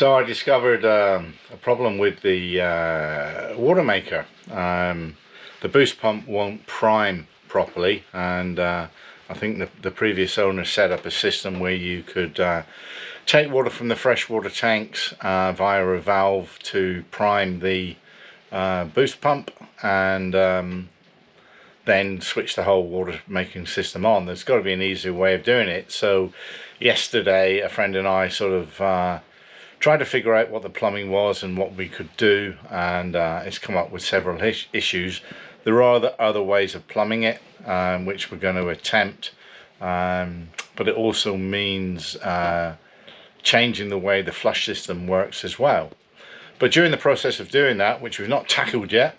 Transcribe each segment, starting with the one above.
So I discovered a problem with the water maker. The boost pump won't prime properly, and I think the previous owner set up a system where you could take water from the freshwater tanks via a valve to prime the boost pump, and then switch the whole water making system on. There's got to be an easier way of doing it. So yesterday a friend and I sort of tried to figure out what the plumbing was and what we could do, and it's come up with several issues. There are other ways of plumbing it, which we're going to attempt, but it also means changing the way the flush system works as well. But during the process of doing that, which we've not tackled yet,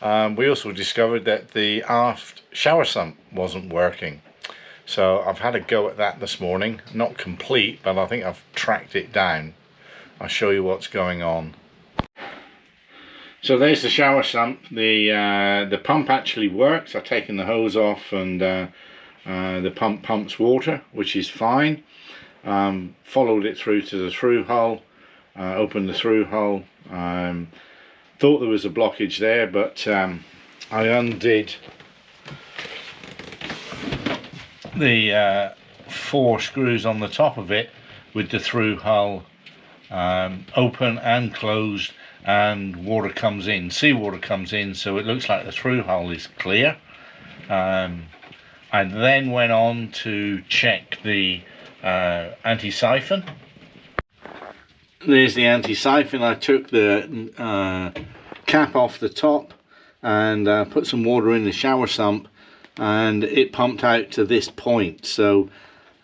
we also discovered that the aft shower sump wasn't working. So I've had a go at that this morning. Not complete, but I think I've tracked it down. I'll show you what's going on. So there's the shower sump. The pump actually works. I've taken the hose off, and the pump pumps water, which is fine. Followed it through to the through hull, opened the through hull. Thought there was a blockage there, but I undid the 4 screws on the top of it with the through hull open and closed, and water comes in, seawater comes in, so it looks like the through hull is clear. I then went on to check the anti-siphon. There's the anti-siphon. I took the cap off the top and put some water in the shower sump, and it pumped out to this point. So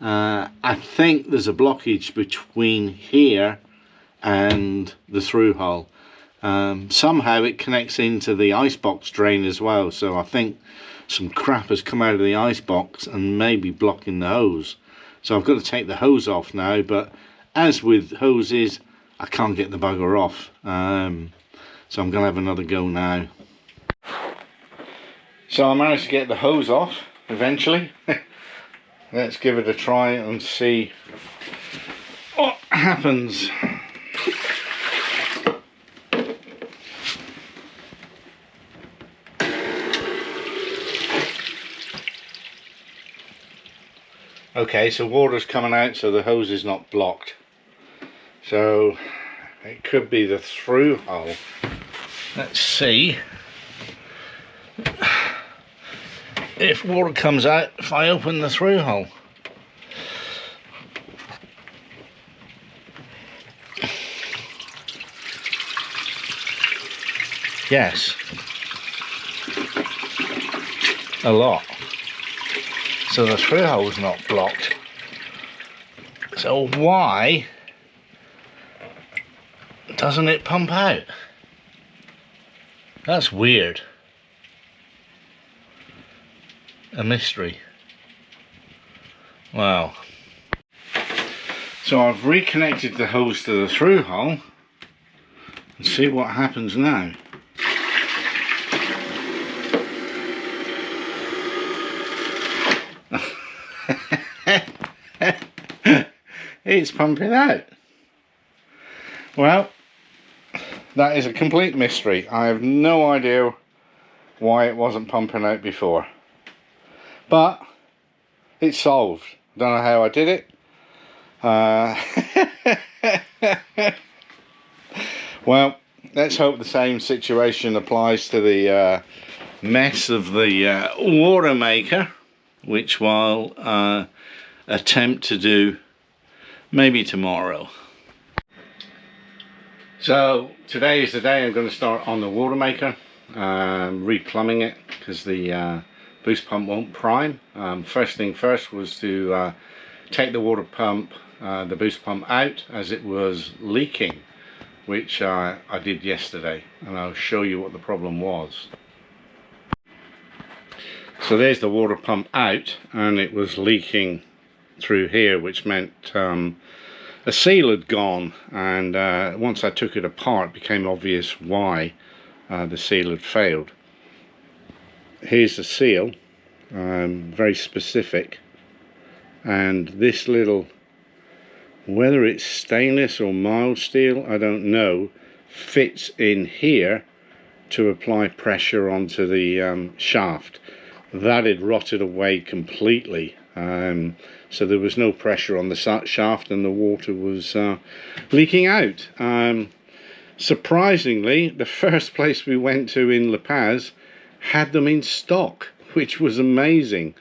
I think there's a blockage between here and the through hull. Somehow it connects into the icebox drain as well, so I think some crap has come out of the icebox and maybe blocking the hose. So I've got to take the hose off now, but as with hoses, I can't get the bugger off, so I'm going to have another go now. So I managed to get the hose off eventually. Let's give it a try and see what happens. Okay, so water's coming out, so the hose is not blocked. So it could be the through hull. Let's see if water comes out if I open the through hull. Yes, a lot. So the through hull is not blocked. So why doesn't it pump out? That's weird. A mystery. Wow. So I've reconnected the hose to the through hull and see what happens now. It's pumping out. Well, that is a complete mystery. I have no idea why it wasn't pumping out before, but it's solved. Don't know how I did it. Well, let's hope the same situation applies to the mess of the water maker, which I'll attempt to do maybe tomorrow. So today is the day I'm going to start on the water maker, replumbing it because the boost pump won't prime. First thing first was to take the water pump, the boost pump out, as it was leaking, which I did yesterday, and I'll show you what the problem was. So there's the water pump out, and it was leaking through here, which meant a seal had gone, and once I took it apart it became obvious why the seal had failed. Here's the seal, very specific, and this little whether it's stainless or mild steel, I don't know, fits in here to apply pressure onto the shaft. That had rotted away completely, so there was no pressure on the shaft and the water was leaking out. Surprisingly, the first place we went to in La Paz had them in stock, which was amazing.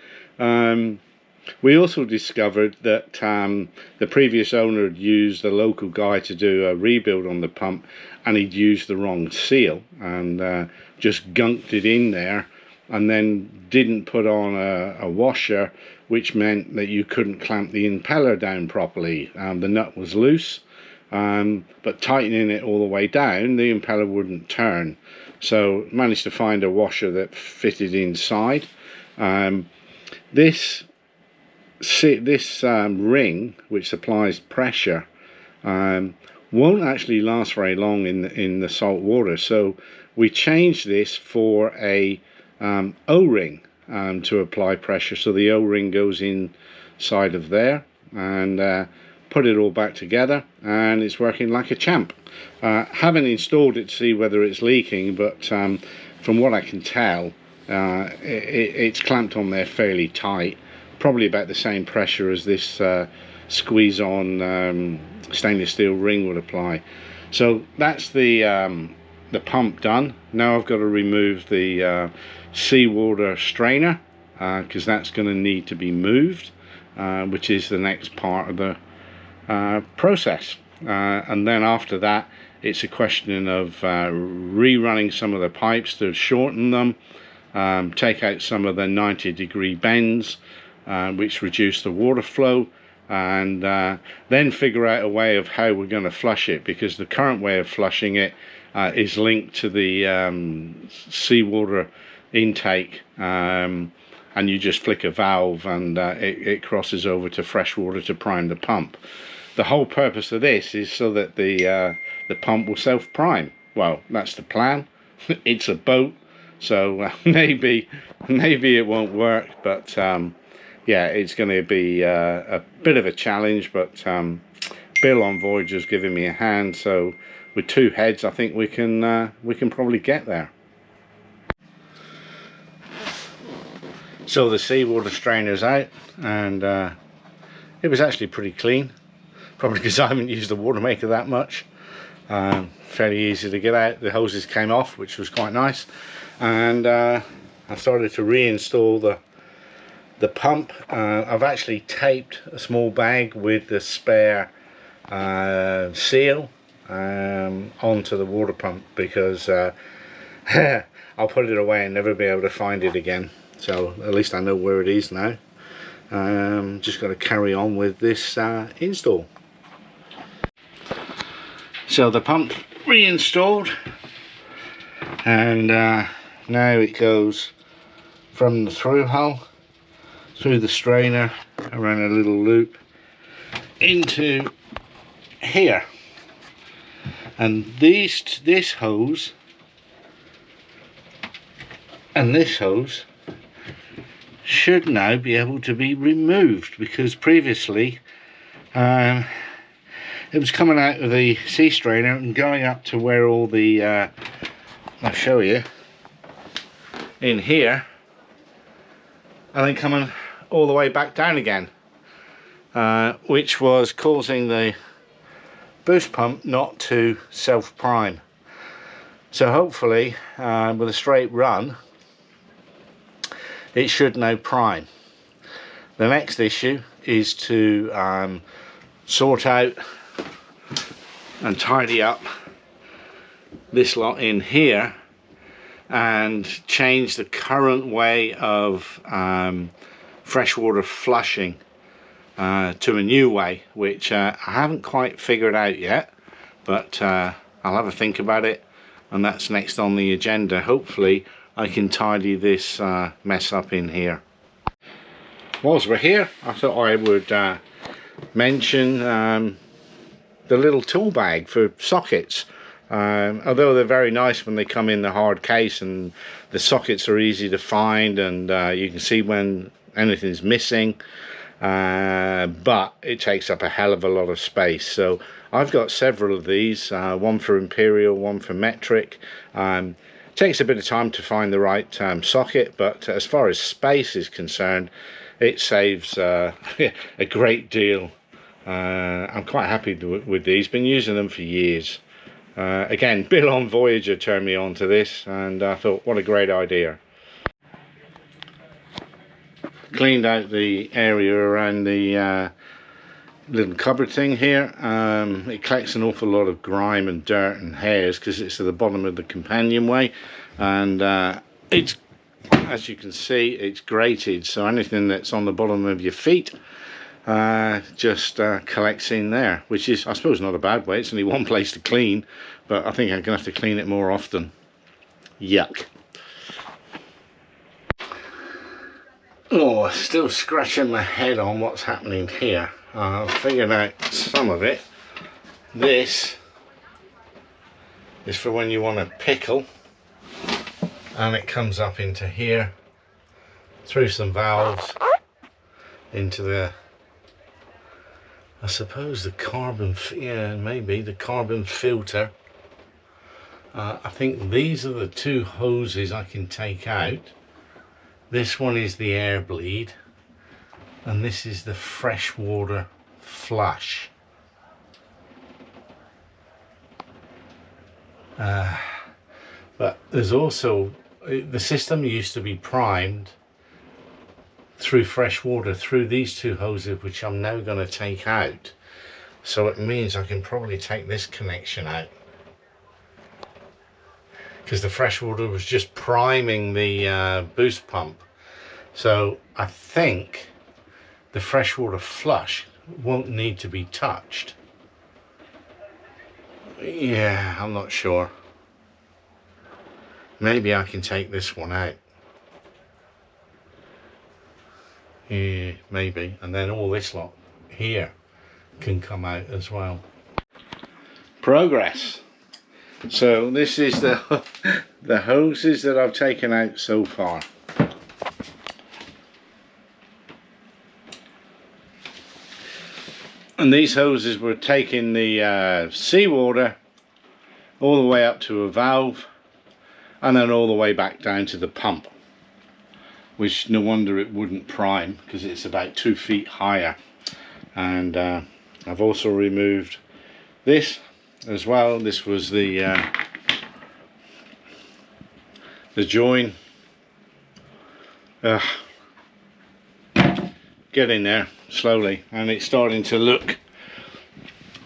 We also discovered that the previous owner had used a local guy to do a rebuild on the pump, and he'd used the wrong seal and just gunked it in there, and then didn't put on a washer, which meant that you couldn't clamp the impeller down properly. The nut was loose, but tightening it all the way down, the impeller wouldn't turn. So managed to find a washer that fitted inside. This ring, which supplies pressure, won't actually last very long in the salt water. So we changed this for a O-ring to apply pressure. So the O-ring goes inside of there, and put it all back together, and it's working like a champ. Haven't installed it to see whether it's leaking, but from what I can tell, it's clamped on there fairly tight, probably about the same pressure as this squeeze on stainless steel ring would apply. So that's the pump done. Now I've got to remove the seawater strainer, because that's going to need to be moved, which is the next part of the process. And then after that, it's a question of rerunning some of the pipes to shorten them, take out some of the 90-degree bends, which reduce the water flow, and then figure out a way of how we're going to flush it, because the current way of flushing it is linked to the seawater intake, and you just flick a valve and it crosses over to fresh water to prime the pump. The whole purpose of this is so that the pump will self-prime. Well, that's the plan. It's a boat, so maybe it won't work, but yeah, it's going to be a bit of a challenge. But Bill on Voyager's giving me a hand, so with two heads, I think we can probably get there. So the seawater strainer's out, and it was actually pretty clean, probably because I haven't used the water maker that much. Fairly easy to get out. The hoses came off, which was quite nice, and I started to reinstall the pump. I've actually taped a small bag with the spare seal onto the water pump, because I'll put it away and never be able to find it again. So at least I know where it is now. Just got to carry on with this install. So the pump reinstalled, and now it goes from the through hull through the strainer around a little loop into here, and this hose and this hose should now be able to be removed, because previously it was coming out of the sea strainer and going up to where all the I'll show you in here, and then coming all the way back down again, which was causing the boost pump not to self-prime. So hopefully with a straight run it should now prime. The next issue is to sort out and tidy up this lot in here and change the current way of freshwater flushing to a new way, which I haven't quite figured out yet, but I'll have a think about it, and that's next on the agenda. Hopefully I can tidy this mess up in here. Whilst we're here, I thought I would mention the little tool bag for sockets. Although they're very nice when they come in the hard case, and the sockets are easy to find, and you can see when anything's missing, but it takes up a hell of a lot of space. So I've got several of these, one for imperial, one for metric. Takes a bit of time to find the right socket, but as far as space is concerned, it saves a great deal. I'm quite happy with these, been using them for years. Again, Bill on Voyager turned me on to this, and I thought, what a great idea. Cleaned out the area around the little cupboard thing here. It collects an awful lot of grime and dirt and hairs because it's at the bottom of the companionway, and it's, as you can see, it's grated, so anything that's on the bottom of your feet just collects in there, which is, I suppose, not a bad way. It's only one place to clean, but I think I'm gonna have to clean it more often. Yuck. Oh, still scratching my head on what's happening here. I've figured out some of it. This is for when you want to pickle, and it comes up into here through some valves into the, I suppose, the carbon, yeah, maybe the carbon filter. I think these are the two hoses I can take out. This one is the air bleed, and this is the freshwater flush. But there's also, the system used to be primed through fresh water through these two hoses, which I'm now going to take out. So it means I can probably take this connection out, because the fresh water was just priming the boost pump. So I think the freshwater flush won't need to be touched. Yeah, I'm not sure. Maybe I can take this one out. Yeah, maybe. And then all this lot here can come out as well. Progress. So this is the the hoses that I've taken out so far. And these hoses were taking the seawater all the way up to a valve, and then all the way back down to the pump, which no wonder it wouldn't prime, because it's about 2 feet higher. And I've also removed this as well. This was the join. Getting there slowly, and it's starting to look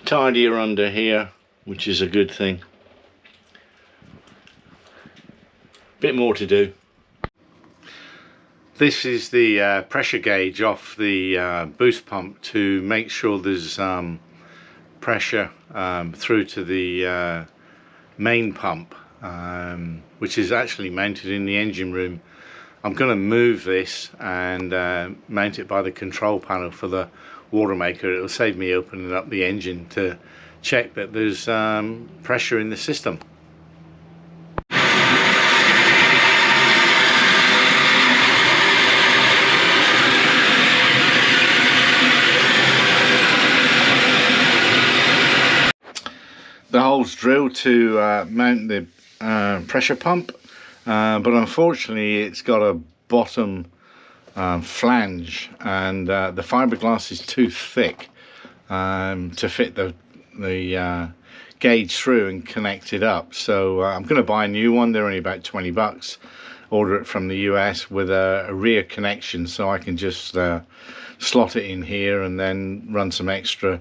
tidier under here, which is a good thing. Bit more to do. This is the pressure gauge off the boost pump to make sure there's pressure through to the main pump, which is actually mounted in the engine room. I'm going to move this and mount it by the control panel for the water maker. It'll save me opening up the engine to check that there's pressure in the system. The hole's drilled to mount the pressure pump, but unfortunately it's got a bottom flange, and the fiberglass is too thick to fit the gauge through and connect it up. So I'm going to buy a new one. They're only about 20 bucks. Order it from the US with a rear connection, so I can just slot it in here and then run some extra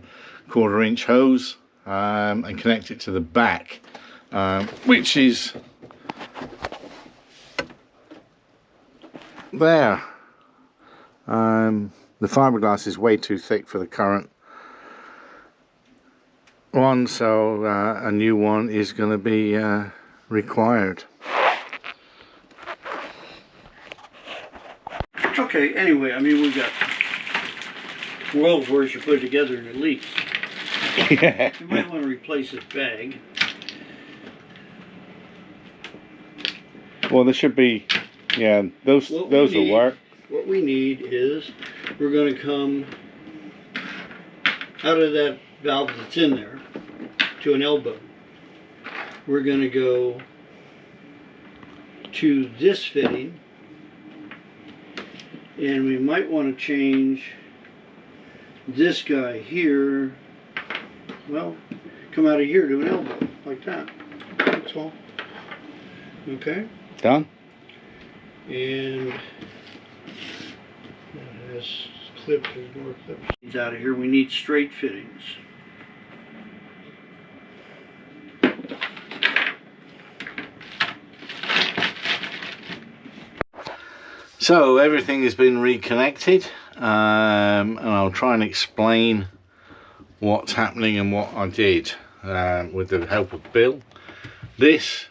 1/4 inch hose and connect it to the back, which is there. The fiberglass is way too thick for the current one, so a new one is going to be required. Okay, anyway, I mean, we got world wars you put together and it leaks. Yeah. You might want to replace this bag. Well, there should be, yeah, those will work. What we need is we're going to come out of that valve that's in there to an elbow. We're going to go to this fitting, and we might want to change this guy here. Well, come out of here to an elbow like that. That's all. Okay. Done. And this clip, there's more clips. Out of here, we need straight fittings. So everything has been reconnected, and I'll try and explain what's happening and what I did with the help of Bill. This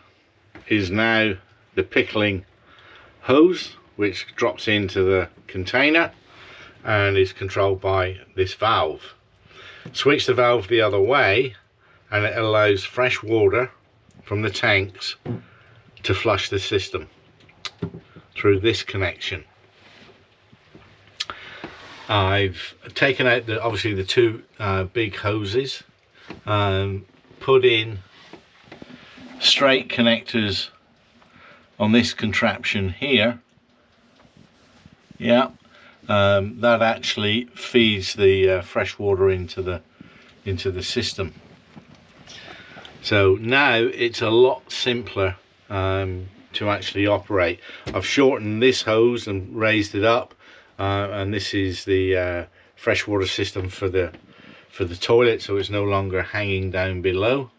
is now the pickling hose, which drops into the container and is controlled by this valve. Switch the valve the other way and it allows fresh water from the tanks to flush the system through this connection. I've taken out obviously the two big hoses, put in straight connectors on this contraption here. Yeah, that actually feeds the fresh water into the system. So now it's a lot simpler to actually operate. I've shortened this hose and raised it up, and this is the freshwater system for the toilet, so it's no longer hanging down below.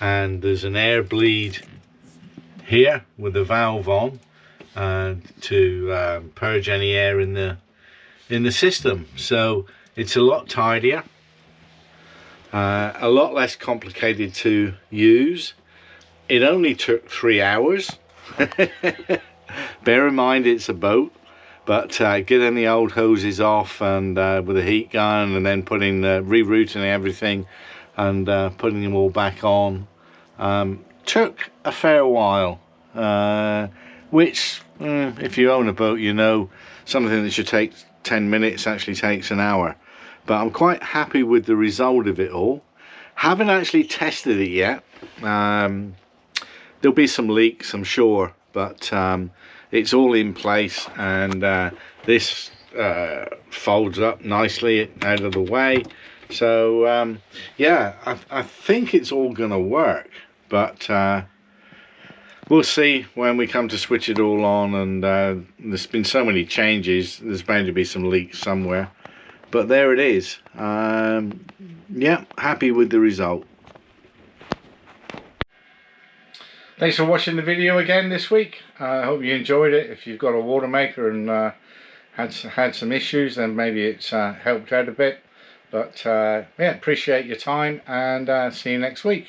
And there's an air bleed here with the valve on to purge any air in the system. So it's a lot tidier, a lot less complicated to use. It only took 3 hours. Bear in mind it's a boat, but getting the old hoses off and with a heat gun, and then putting rerouting everything and putting them all back on took a fair while, which if you own a boat, you know, something that should take 10 minutes actually takes an hour. But I'm quite happy with the result of it all. Haven't actually tested it yet. There'll be some leaks, I'm sure, but it's all in place, and this folds up nicely out of the way. So yeah, I think it's all gonna work, but we'll see when we come to switch it all on. And there's been so many changes, there's bound to be some leaks somewhere, but there it is. Yeah, happy with the result. Thanks for watching the video again this week. I hope you enjoyed it. If you've got a water maker and had some issues, then maybe it's helped out a bit. But yeah, appreciate your time, and see you next week.